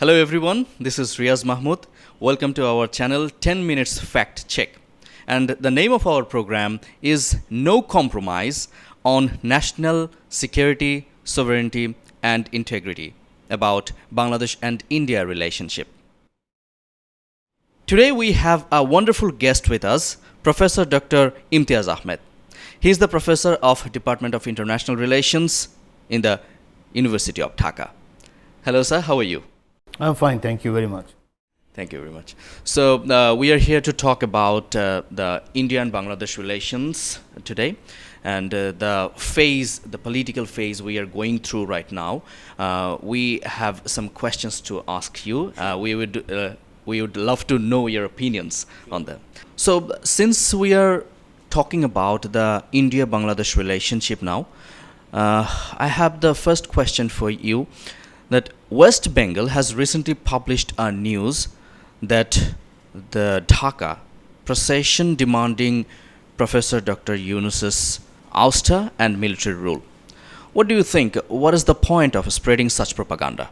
Hello everyone, this is Riaz Mahmood. Welcome to our channel 10 Minutes Fact Check. And the name of our program is No Compromise on National Security, Sovereignty and Integrity about Bangladesh and India relationship. Today we have a wonderful guest with us, Professor Dr. Imtiaz Ahmed. He is the professor of Department of International Relations in the University of Dhaka. Hello sir, how are you? I'm fine, thank you very much. Thank you very much. So we are here to talk about the India and Bangladesh relations today, and the political phase we are going through right now. We have some questions to ask you. We would love to know your opinions on them. So since we are talking about the India-Bangladesh relationship now, I have the first question for you. That West Bengal has recently published a news that the Dhaka procession demanding Professor Dr. Yunus's ouster and military rule. What do you think? What is the point of spreading such propaganda?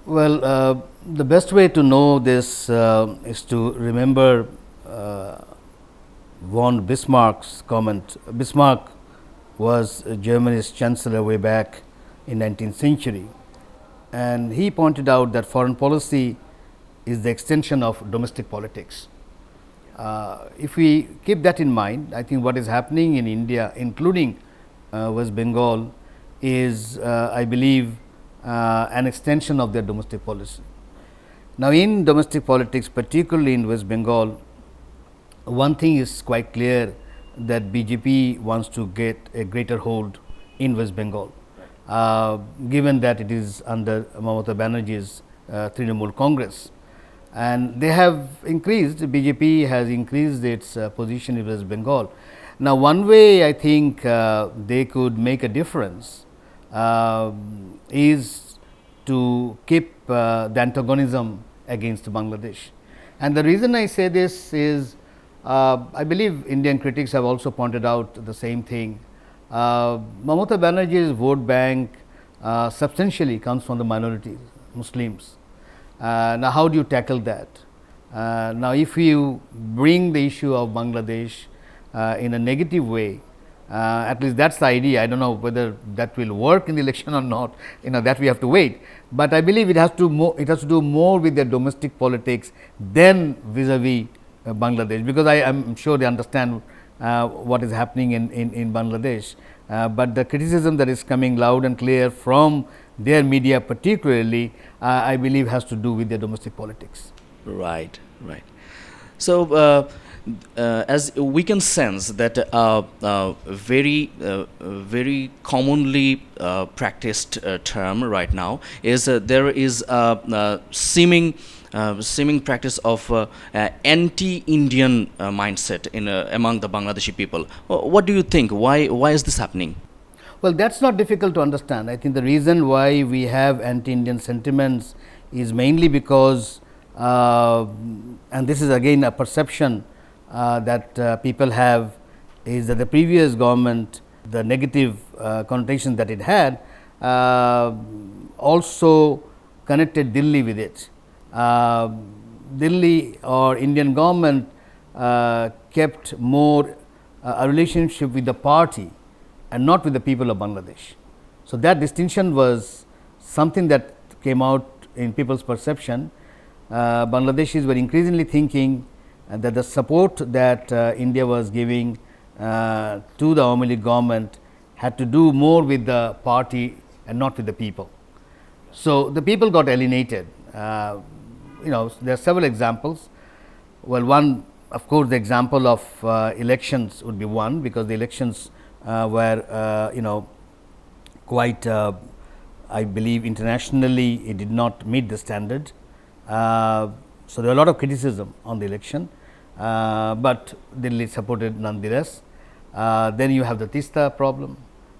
Well, the best way to know this is to remember von Bismarck's comment. Bismarck was Germany's chancellor way back in 19th century, and he pointed out that foreign policy is the extension of domestic politics. If we keep that in mind, I think what is happening in India, including West Bengal, is I believe an extension of their domestic policy. Now, in domestic politics, particularly in West Bengal, one thing is quite clear, that BJP wants to get a greater hold in West Bengal. Given that it is under Mamata Banerjee's Trinamool Congress, and they have increased, BJP has increased its position in West Bengal. Now, one way I think they could make a difference is to keep the antagonism against Bangladesh. And the reason I say this is, I believe Indian critics have also pointed out the same thing. Mamata Banerjee's vote bank substantially comes from the minorities, Muslims. Now, how do you tackle that? Now, if you bring the issue of Bangladesh in a negative way, at least that's the idea. I don't know whether that will work in the election or not. That we have to wait. But I believe it has to do more with their domestic politics than vis-a-vis Bangladesh, because I am sure they understand what is happening in Bangladesh, but the criticism that is coming loud and clear from their media particularly, I believe has to do with their domestic politics. Right. So as we can sense that very commonly practiced term right now is there is a seeming practice of anti-Indian mindset among the Bangladeshi people. What do you think? Why is this happening? Well, that's not difficult to understand. I think the reason why we have anti-Indian sentiments is mainly because, and this is again a perception that people have, is that the previous government, the negative connotation that it had, also connected Delhi with it. Delhi or Indian government kept more a relationship with the party and not with the people of Bangladesh. So, that distinction was something that came out in people's perception. Bangladeshis were increasingly thinking that the support that India was giving to the Awami League government had to do more with the party and not with the people. So, the people got alienated. There are several examples. Well, one, of course, the example of elections would be one, because the elections were quite I believe internationally it did not meet the standard. So, there are a lot of criticism on the election, but Delhi supported nonetheless. Then you have the Tista problem,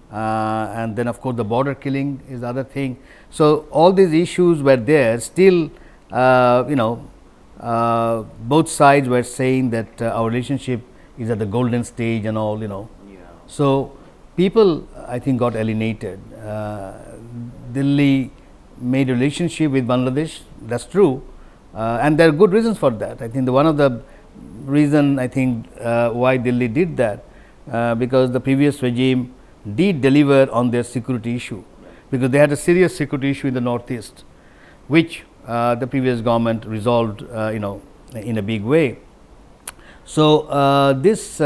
and then of course, the border killing is the other thing. So, all these issues were there. Still, both sides were saying that our relationship is at the golden stage and all. Yeah. So, people I think got alienated. Delhi made a relationship with Bangladesh. That's true, and there are good reasons for that. I think one of the reason I think why Delhi did that, because the previous regime did deliver on their security issue, because they had a serious security issue in the northeast, which the previous government resolved, in a big way. So this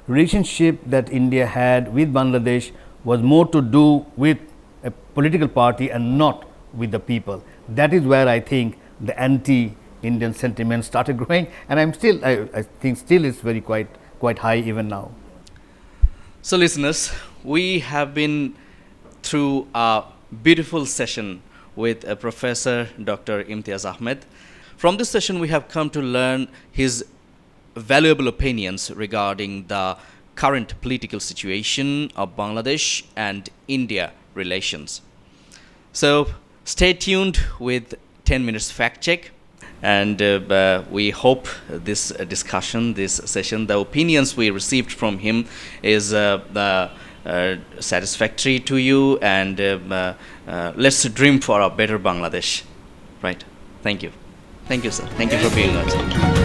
relationship that India had with Bangladesh was more to do with a political party and not with the people. That is where I think the anti-Indian sentiment started growing, and I think still is very quite high even now. So listeners, we have been through a beautiful session with Professor Dr. Imtiaz Ahmed. From this session, we have come to learn his valuable opinions regarding the current political situation of Bangladesh and India relations. So stay tuned with 10 minutes fact check, and we hope this discussion, this session, the opinions we received from him is satisfactory to you, and let's dream for a better Bangladesh. Right. Thank you. Thank you, sir. Thank you for being with us.